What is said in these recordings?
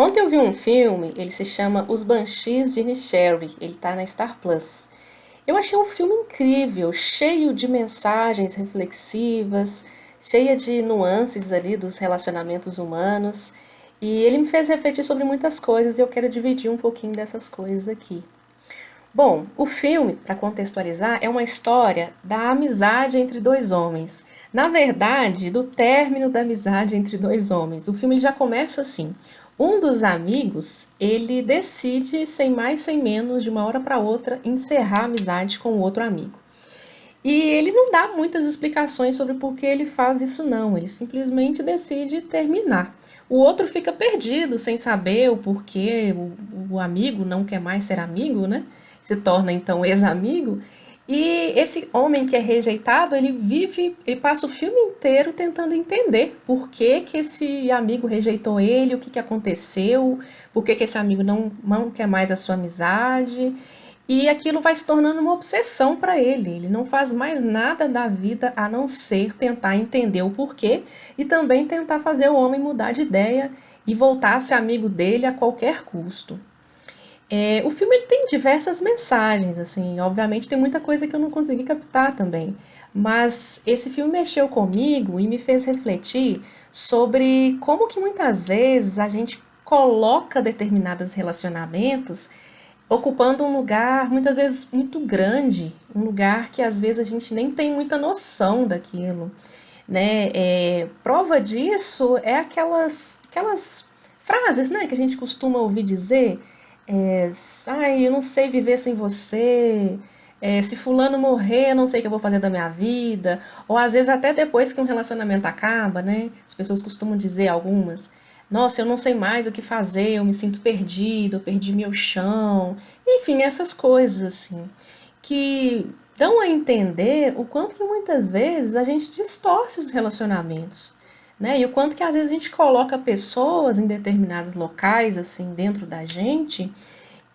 Ontem eu vi um filme, ele se chama Os Banshees de Inisherin, ele tá na Star Plus. Eu achei um filme incrível, cheio de mensagens reflexivas, cheia de nuances ali dos relacionamentos humanos, e ele me fez refletir sobre muitas coisas e eu quero dividir um pouquinho dessas coisas aqui. Bom, o filme, para contextualizar, é uma história da amizade entre dois homens. Na verdade, do término da amizade entre dois homens. O filme já começa assim. Um dos amigos, ele decide, sem mais sem menos, de uma hora para outra, encerrar a amizade com o outro amigo. E ele não dá muitas explicações sobre por que ele faz isso, não. Ele simplesmente decide terminar. O outro fica perdido, sem saber o porquê o amigo não quer mais ser amigo, né? Se torna então ex-amigo. E esse homem que é rejeitado, ele passa o filme inteiro tentando entender por que que esse amigo rejeitou ele, o que que aconteceu, por que que esse amigo não quer mais a sua amizade. E aquilo vai se tornando uma obsessão para ele. Ele não faz mais nada da vida a não ser tentar entender o porquê e também tentar fazer o homem mudar de ideia e voltar a ser amigo dele a qualquer custo. O filme ele tem diversas mensagens, assim, obviamente tem muita coisa que eu não consegui captar também, mas esse filme mexeu comigo e me fez refletir sobre como que muitas vezes a gente coloca determinados relacionamentos ocupando um lugar muitas vezes muito grande, um lugar que às vezes a gente nem tem muita noção daquilo, né? Prova disso é aquelas frases, né, que a gente costuma ouvir dizer, ai, eu não sei viver sem você, se fulano morrer, eu não sei o que eu vou fazer da minha vida, ou às vezes até depois que um relacionamento acaba, né, as pessoas costumam dizer algumas, nossa, eu não sei mais o que fazer, eu me sinto perdido, eu perdi meu chão, enfim, essas coisas assim, que dão a entender o quanto que muitas vezes a gente distorce os relacionamentos, né? E o quanto que às vezes a gente coloca pessoas em determinados locais, assim, dentro da gente,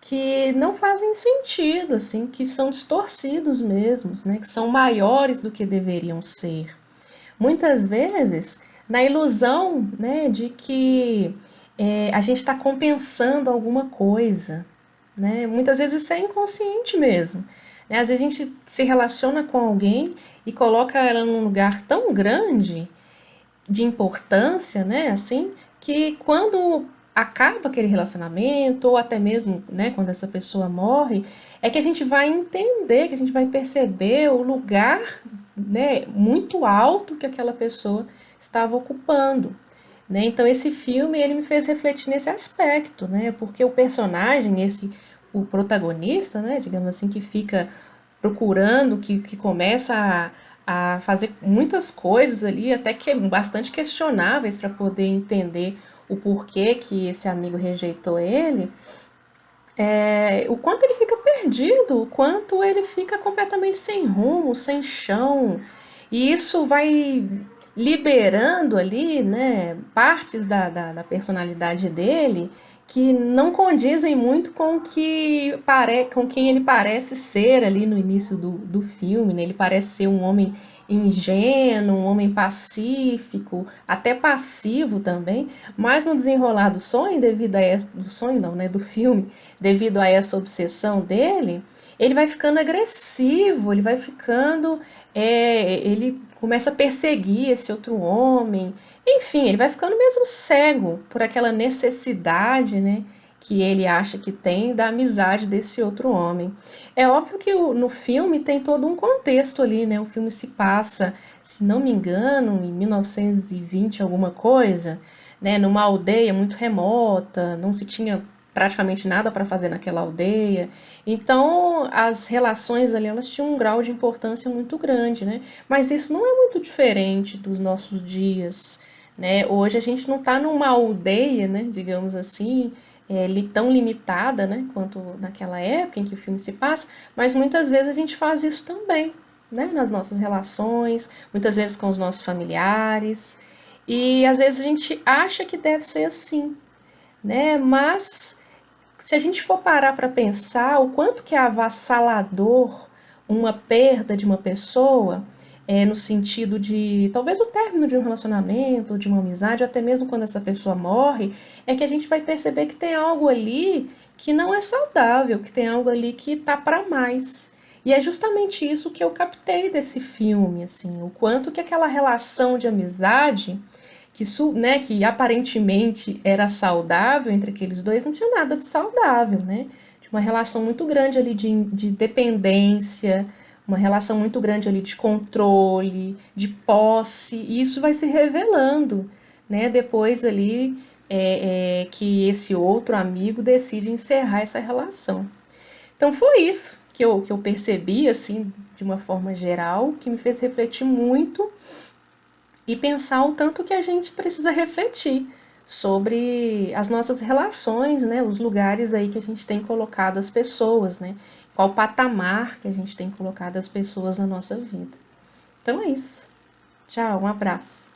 que não fazem sentido, assim, que são distorcidos mesmos, né? Que são maiores do que deveriam ser. Muitas vezes, na ilusão, né, de que a gente está compensando alguma coisa, né? Muitas vezes isso é inconsciente mesmo. Né? Às vezes a gente se relaciona com alguém e coloca ela num lugar tão grande de importância, né, assim, que quando acaba aquele relacionamento, ou até mesmo, né, quando essa pessoa morre, é que a gente vai entender, que a gente vai perceber o lugar, né, muito alto que aquela pessoa estava ocupando. Né? Então esse filme ele me fez refletir nesse aspecto, né? Porque o personagem, o protagonista, né, digamos assim, que fica procurando, que começa a fazer muitas coisas ali, até que bastante questionáveis para poder entender o porquê que esse amigo rejeitou ele, o quanto ele fica perdido, o quanto ele fica completamente sem rumo, sem chão, e isso vai liberando ali, né, partes da personalidade dele que não condizem muito com quem ele parece ser ali no início do filme, né? Ele parece ser um homem ingênuo, um homem pacífico, até passivo também, mas no desenrolar do sonho, do sonho não, né, do filme, devido a essa obsessão dele, ele vai ficando agressivo, ele começa a perseguir esse outro homem, enfim, ele vai ficando mesmo cego por aquela necessidade, né, que ele acha que tem da amizade desse outro homem. É óbvio que no filme tem todo um contexto ali, né? O filme se passa, se não me engano, em 1920 alguma coisa, né, numa aldeia muito remota, não se tinha praticamente nada para fazer naquela aldeia. Então, as relações ali, elas tinham um grau de importância muito grande, né? Mas isso não é muito diferente dos nossos dias, né? Hoje a gente não está numa aldeia, né, digamos assim, tão limitada, né, quanto naquela época em que o filme se passa, mas muitas vezes a gente faz isso também, né, nas nossas relações, muitas vezes com os nossos familiares, e às vezes a gente acha que deve ser assim, né, mas se a gente for parar para pensar o quanto que é avassalador uma perda de uma pessoa, no sentido de talvez o término de um relacionamento, de uma amizade, ou até mesmo quando essa pessoa morre, é que a gente vai perceber que tem algo ali que não é saudável, que tem algo ali que tá para mais. E é justamente isso que eu captei desse filme, assim, o quanto que aquela relação de amizade que aparentemente era saudável entre aqueles dois, não tinha nada de saudável, né? Tinha uma relação muito grande ali de dependência, uma relação muito grande ali de controle, de posse, e isso vai se revelando, né? Depois ali que esse outro amigo decide encerrar essa relação. Então foi isso que eu percebi, assim, de uma forma geral, que me fez refletir muito e pensar o tanto que a gente precisa refletir sobre as nossas relações, né? Os lugares aí que a gente tem colocado as pessoas, né? Qual patamar que a gente tem colocado as pessoas na nossa vida. Então é isso. Tchau, um abraço.